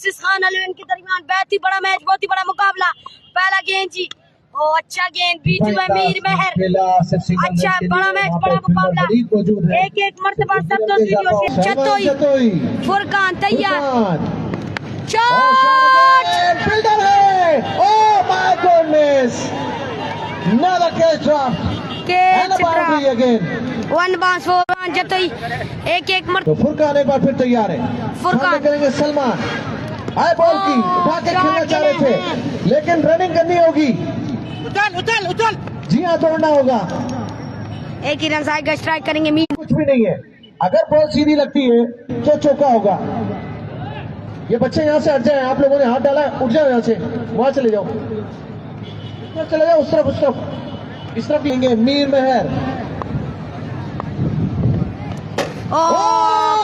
खान अलवन के दरमियान बहुत ही बड़ा मैच, बहुत ही बड़ा मुकाबला। पहला गेंद जी, ओ अच्छा गेंद बीच में मीर महर। अच्छा बड़ा मैच, बड़ा मुकाबला। एक एक मरतबा सब दो चतोई फुरकान तैयार। Shot Oh my goodness! Another catch drop. And a boundary again. One bounce four Jatoi एक एक तो फुरकान एक बार फिर तैयार है। फुरकान करेंगे सलमान। आए बॉल की उठा के खेलना चाह रहे थे, लेकिन रनिंग करनी होगी। उछल जी हाँ, दौड़ना होगा। एक ही रन आएगा, स्ट्राइक करेंगे मीर। कुछ भी नहीं है, अगर बॉल सीधी लगती है तो चौका होगा। ये बच्चे यहाँ से हट जाए, आप लोगों ने हाथ डाला, उठ जाओ यहाँ से, वहां चले जाओ, चले जाओ उस तरफ इस तरफ लेंगे। मीर महर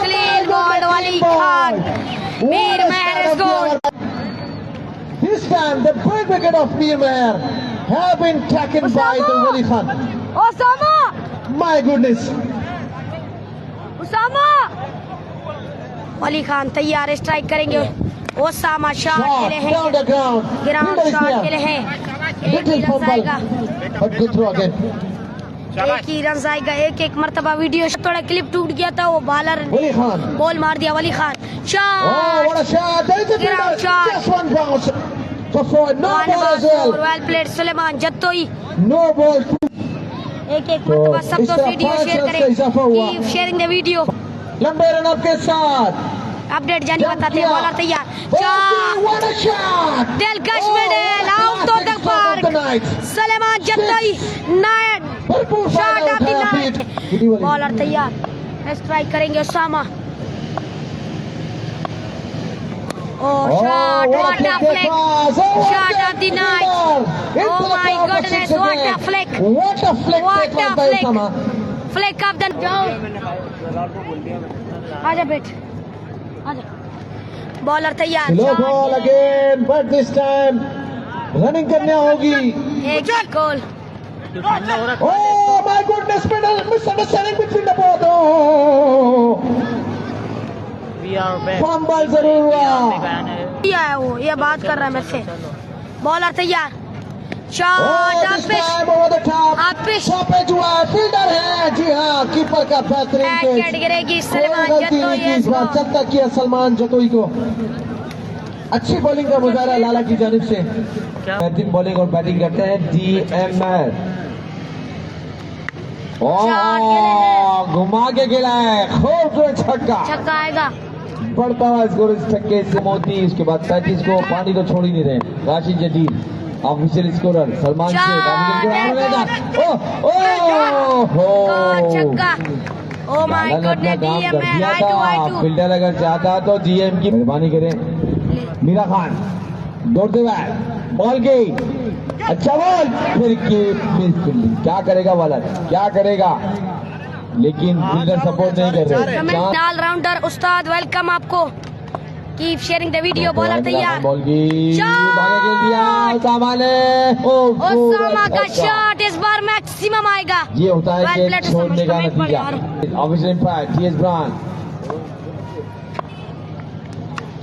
क्लीन बॉल वाली खान। मीर महर score. This time the big wicket of Mir Meher have been taken by the Wali Khan. Osama, My goodness. Osama. Wali Khan तैयार है, स्ट्राइक करेंगे। ओसामा शॉट खेले हैं, ग्राउंड शॉट खेले हैं। एक ही रन आएगा, But good throw again. एक ही रन आएगा। एक एक मरतबा वीडियो थोड़ा क्लिप टूट गया था, वो बॉलर वली खान बॉल मार दिया। वली Khan Oh, what a shot! There is a Ground shot. just one bounce. So for no ball as well. Well played Suleman Jatoi. No ball. एक एक मरतबा सब इस दोस्त तरह वीडियो 5 शेयर रन करें। का इजाफा हुआ। Keep sharing the video. लंबे रन अप के साथ अपडेट जानी बताते हैं। बॉलर तैयार। What a shot! दिलकश middle out of the park. Suleman Jatoi night shot of the night. Bowler तैयार, स्ट्राइक करेंगे Osama. Shot what a flick, shot of the night. Oh my goodness, what a flick, What a flick! what a by flick, Osama. flick of the आजा बेट आजा। Bowler तैयार। Slow ball again, but this time running करने होगी। एक गोल। Oh my goodness, misunderstanding between the both. Oh, fumble जरूर हुआ। ये है वो, ये बात कर रहा है मेरे से। बॉलर तैयार। शॉट स्टॉपेज हुआ, फील्डर है। जी हाँ, कीपर का बेहतरीन कैच। गिरेगी सलमान जतोई। इस बार चलता किया सलमान जतोई को। अच्छी बॉलिंग का मुजाहरा लाला की जानिब से। बेहतरीन बॉलिंग और बैटिंग करते हैं डीएम महर। घुमा के खेला है, खूबसूरत छक्का आएगा। बढ़ता हुआ स्कोर इस छक्के से मोती। उसके बाद 35 को पानी तो छोड़ ही नहीं रहे। राशिद जदीद ऑफिशियल स्कोरर सलमान छक्का। ओ माय गॉड, डीएम में हाई टू फील्डर अगर चाहता तो डीएम की मेहरबानी करें। मीरा खान दौड़ते हुए बॉल गई, अच्छा बॉल फिर की क्या करेगा बॉलर, क्या करेगा, लेकिन फील्डर सपोर्ट नहीं कर रहे। ऑल राउंडर उस्ताद वेलकम आपको। Keep sharing the video. Bowler तैयार। बॉल की ओसामा का शॉट इस बार मैक्सिमम आएगा। ये होता है कि छोड़ने का नतीजा। Official impact TS brand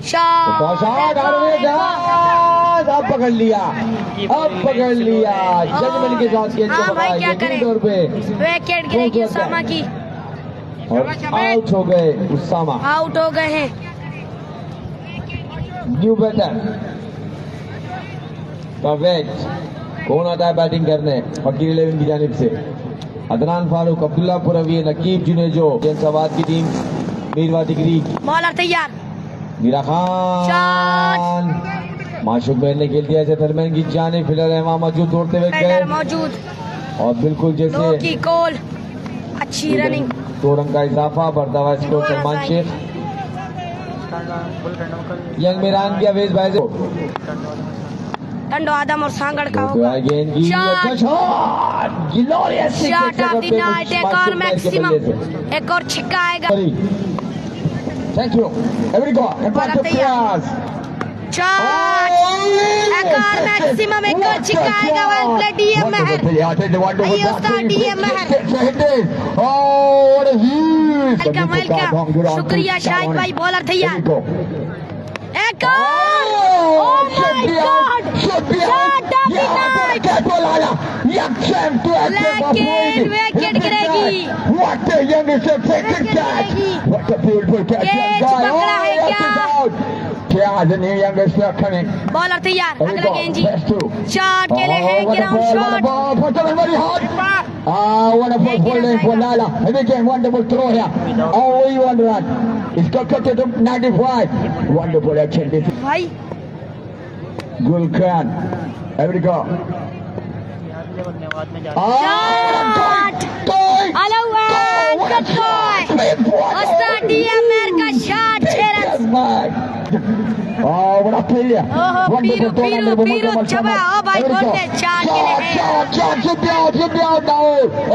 shot. अब पकड़ लिया, अब पकड़ लिया। जजमेंट के साथ खेल के तौर पे विकेट गिरेगी उसामा की और आउट हो गए। उसामा आउट हो गए हैं। न्यू बैटर परवेज कौन आता है बैटिंग करने फकीर 11 की जानिब से? अदनान फारूक, अब्दुल्ला पुरवी, नकीब जुनेजो, जनसवाद की टीम, मीरवा डिग्री। बॉलर तैयार। मीरा खान माशूक महल ने खेल दिया इसे दरमियान की जाने। फिलहाल वहां मौजूद दौड़ते हुए गए मौजूद और बिल्कुल जैसे की गोल। अच्छी रनिंग। 2 रन का इजाफा। बढ़ता हुआ स्कोर सलमान शेख। यंग मीरान की अवेज भाई टंडो आदम और सांगड़ का होगा। Shot of the night. एक और मैक्सिमम, एक और छक्का आएगा। थैंक यू एक और मैक्सिमम, एक और छक्का आएगा। वेल प्लेड डीएम महर। उस्ताद डीएम महर वेलकम। शुक्रिया शाहिद भाई। बॉलर तैयार। एक और my God shot of the night लेकिन विकेट गिरेगी कैच पकड़ा है क्या बॉलर तैयार अगला गेंद जी शॉट के लिए है ground shot Wonderful bowling for Lala. And again, wonderful throw here. Oh, 1 run. It's got cut to 95. Wonderful action. भाई Gul Khan. Here we go. Shot hello good boy Ustad DMR का shot 6 run Oh, what a player. पीरू चबा ओ भाई बोलते चार के लिए Sit down now.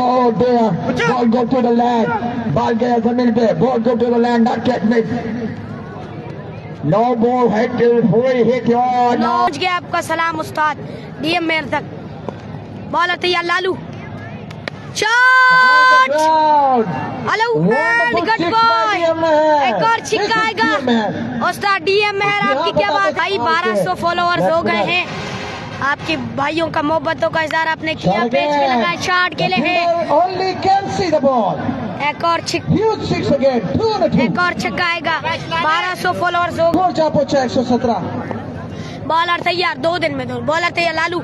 Oh dear. Ball go to the land. Ball gaya zameen pe. Ball go to the land. Not get missed. No ball hit. Free hit. Oh no. पहुंच गया आपका सलाम उस्ताद डीएमआर तक बॉलर तैयार लालू shot hello good boy एक और छिक्का आएगा उस्ताद डीएमआर आपकी क्या बात भाई 1200 फॉलोअर्स हो गए हैं आपके भाइयों का मोहब्बतों का इजहार आपने किया पेज पे लगाया शॉट के लिए है Only can see the ball. एक और Huge six again. 2 on 2. एक और छक्का आएगा 1200 फॉलोअर्स हो Score जा पहुंचा 117. बॉलर तैयार 2 दिन में 2 बॉलर तैयार लालू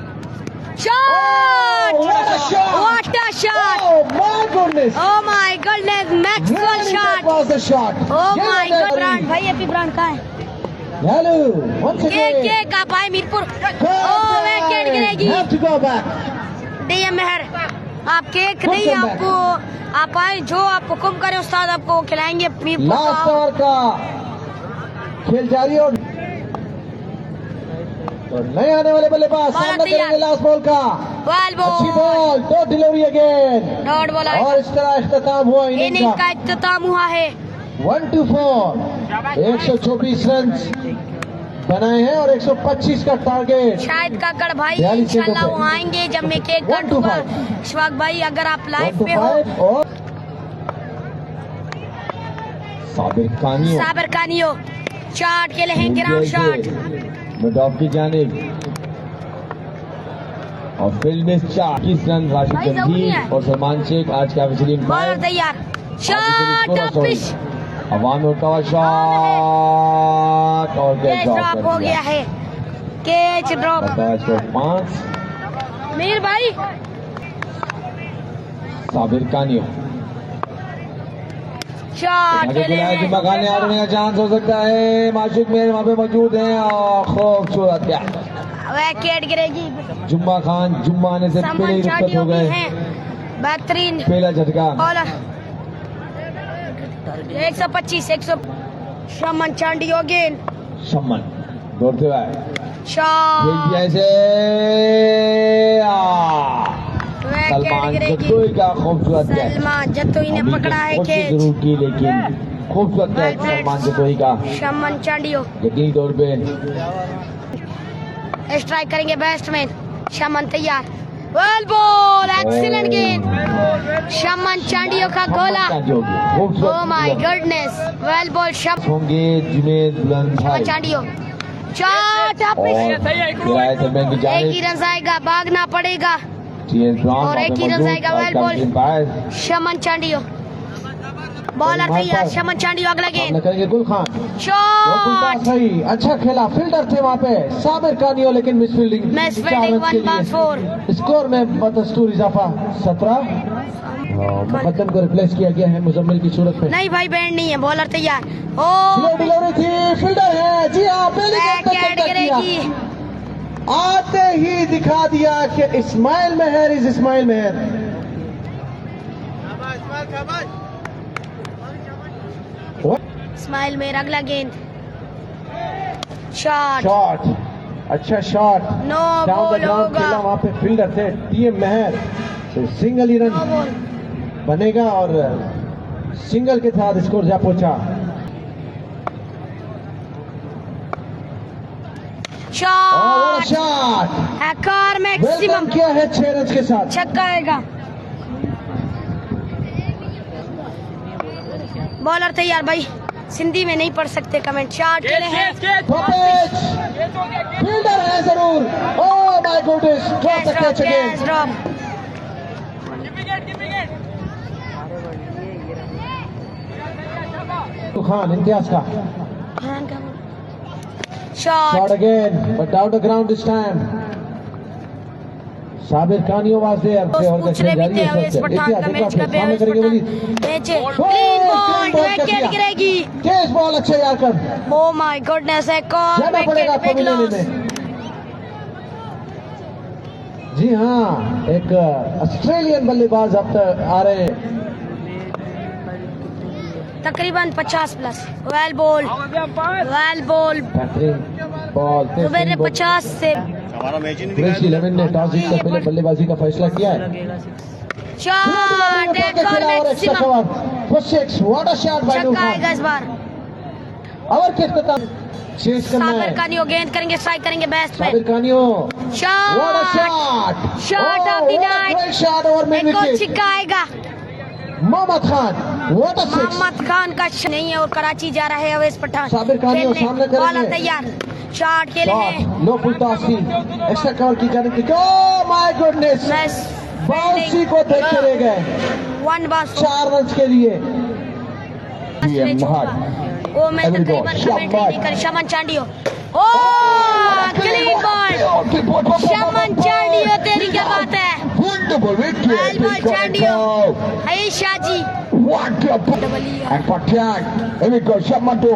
shot what a shot. What a shot Oh my goodness. Oh my goodness Maxwell Really, that shot was the shot. Oh Get my on god there, brand भाई AP brand कहाँ है Hello. Once again. के का भाई Mirpur oh wicket गिरेगी Have to go back. DMR आप केक नहीं आपको आप आए जो आप हुक्म करें उस्ताद आपको खिलाएंगे मीरपुर लास्ट ओवर का खेल जारी और नए आने वाले बल्लेबाज सामना करेंगे लास्ट बॉल का बॉल अच्छी बॉल बॉल तो डिलीवरी अगेन डॉट बॉलर और इस तरह इख्तिताम हुआ इनिंग इनिंग का का इख्तिताम हुआ है 1-4 124 रन बनाए हैं और 125 का टारगेट शायद काकड़ भाई 42 इंशाल्लाह पे। वो आएंगे जब मैं केक 1 to काटूंगा 5। इशफाक भाई अगर आप लाइव पे हो 1-5 और साबिर कानियो साबर कानियो शॉट के लिए है ग्राउंड शॉट मिड ऑफ की जानिब और फील्ड में 21 रन राशिद भाई, जरूरी जंजीर है। और सलमान शेख आज के ऑफिशियल बॉलर एम्पायर तैयार शॉट ऑफ पिच हवा में उड़ता हुआ शॉट और कैच ड्रॉप हो गया है कैच ड्रॉप 5 मीर भाई साबिर कानियो शॉट आगे के लिए खिलाड़ी जुम्मा खान ने आउट होने का चांस हो सकता है माशूक मेहर वहाँ पे मौजूद हैं और खूबसूरत क्या विकेट गिरेगी जुम्मा खान जुम्मा आने से पहले ही सामान रुखसत चाटियों हो भी गए हैं बेहतरीन पहला झटका बॉलर 125 100 शमन चांडियो गेंद शमन दौड़ते हुए शॉट ऐसे विकेट सलमान गिरेगी जत्तोई का खूबसूरत कैच सलमान जत्तोई ने पकड़ा है कोशिश कैच जरूर की लेकिन खूबसूरत कैच सलमान जत्तोई का शमन चांडियो यकीनी तौर पे स्ट्राइक करेंगे बैट्समैन शमन तैयार वेल बॉल एक्सीलेंट गेंद शमन चांडियो का गोला oh my goodness well ball शमन होंगे जुनेद बुलंद भाई चांडियो शॉट अप किराए से बैंक की एक जानिब ही रन आएगा भागना पड़ेगा टीएस ब्राउन और एक ही रन आएगा वेल बॉल शमन चांडियो बॉलर तैयार शमन चांडियो अगला गेंद करेंगे गुल खान शॉट सही अच्छा खेला फील्डर थे वहाँ पे साबिर कानियो लेकिन miss fielding miss fielding 1/4 score में बदस्तूर इजाफा 17 मुकद्दम को रिप्लेस किया गया है मुजम्मिल की सूरत में नहीं भाई बैंड नहीं है बॉलर तैयार ओ स्लो डिलीवरी थी फील्डर है जी हाँ पहले गेंद तक विकेट टक्कर किया। गिरेगी आते ही दिखा दिया कि इस्माइल मेहर इज इस्माइल मेहर स्माइल में अगला गेंद शॉट शॉट अच्छा shot no down the ball ground होगा खेला वहाँ पे फील्डर थे टीएम मेहर तो सिंगल ही नो रन बॉल बनेगा और सिंगल के साथ स्कोर जा पहुंचा शॉट शॉट हैकर वेलकम मैक्सिमम किया है 6 रन के साथ छक्का आएगा बॉलर तैयार भाई सिंधी में नहीं पढ़ सकते कमेंट। शॉट खेले हैं, Stoppage. Fielder है जरूर। Oh my goodness. Drop the catch again. Drop. Khan Imtiaz का shot shot again, but down the ground this time. Sabir Kaniyo was there. और पूछ रहे भी थे अवेश पठान का मैच कब है, अवेश पठान मैच है। क्लीन बॉल, विकेट गिरेगी। तेज बॉल अच्छे यार कर ओ माय गॉडनेस, एक और जाना पड़ेगा विकेट, बिग पवेलियन लॉस। में। जी हाँ, एक ऑस्ट्रेलियन बल्लेबाज अब तक आ रहे हैं। तकरीबन 50 plus. Well ball, well ball. Ball सुबह ने 50 से फ्रेश 11 ने टॉस जीतकर पहले बल्लेबाजी का फैसला किया है। शॉट, एक और maximum what a shot bye छक्का आएगा इस बार। और कितना चेस करना साबिर है। कानियो गेंद करेंगे, स्ट्राइक करेंगे batsman. Sabir Kaniyo what a shot, shot shot of the night. Shot और मिड एक और विकेट। छिक्का आएगा। Mohammad Khan what a six. Mohammad Khan का नहीं है और कराची जा रहा है अवेश पठान। साबिर कानियो खेलने, सामने करेंगे। बॉलर तैयार, शॉट खेले हैं। लो पुलतासी एक्स्ट्रा कवर की जाने की। ओह माय गुडनेस, बाउंसी को देखते रह गए। 1 बॉल 4 रन के लिए। वो मैं तकरीबन कमेंट नहीं कर। शमन चांडियो, ओ क्लीन बॉल। शमन चांडियो, तेरी क्या बात है। Wonderful wicket. Well ball Chandio. Ayesha ji, What a ball. And for tag. Here we go. Shamato.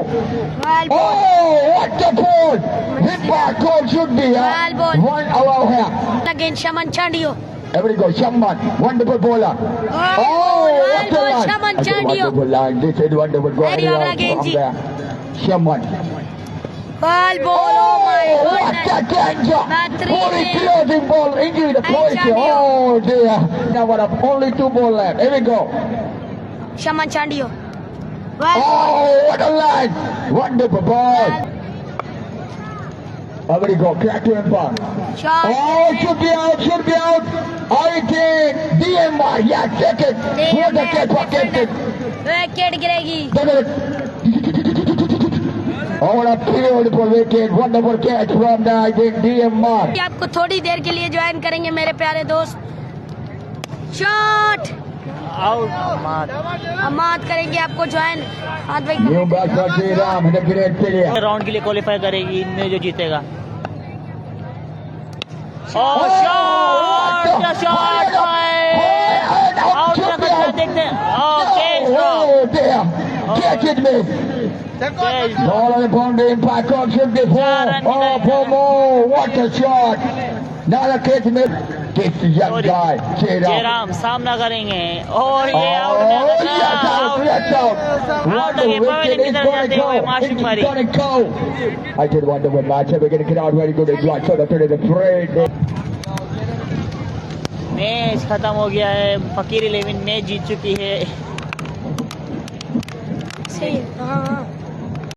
Well ball. Oh, what a ball. Hit by goal should be. Well ball. One allow here. Again शमन Chandio. Here we go. Shaman. Wonderful bowler. Oh, well what a ball, line. Shaman That's a Chandio. wonderful line. This is wonderful. Go Very ahead well and again, from ji. there. Shaman. Well ball, oh my Oh, what a goodness. danger. Battery Holy में। closing ball. Injury the Hey, point. Chandio. Oh, dear. Now what up? Only 2 ball left. Here we go. शमन Chandio, well Oh, what a line. Wonderful ball. Here we go. Crack to him back. Shot. Oh, should be out, should be out. I think DMR, yeah, check it. What the catch, what captain. Wicket गिरेगी। Oh, what a beautiful wicket. Wonderful catch from the, I think, DMR. कि आपको थोड़ी देर के लिए join करेंगे मेरे प्यारे दोस्त। Shot out. अमाद करेंगे आपको ज्वाइन। हाथ भाई New back for Sri Ram in the great failure. Round के लिए क्वालिफाई करेगी, इनमें जो जीतेगा। Oh, shot, shot out should be रखा, out. देखते हैं। Okay, Oh, dear. Catch it, miss. Ball on the boundary, impact on should be 4. Oh, 4 more. What a shot. Another catch, miss. This young guy, Sri Ram. Jairam सामना करेंगे और ये out Oh, नहीं yes, out, yes, out. What a again, wicket pavilion की is तरफ going जाते to हुए go. माशूक It's मारी। going to go. I did wonderful match. We're going to get out very good as well. So that's the trade. Match खत्म हो गया है। फकीर 11 मैच जीत चुकी है। सही है। हाँ, हाँ।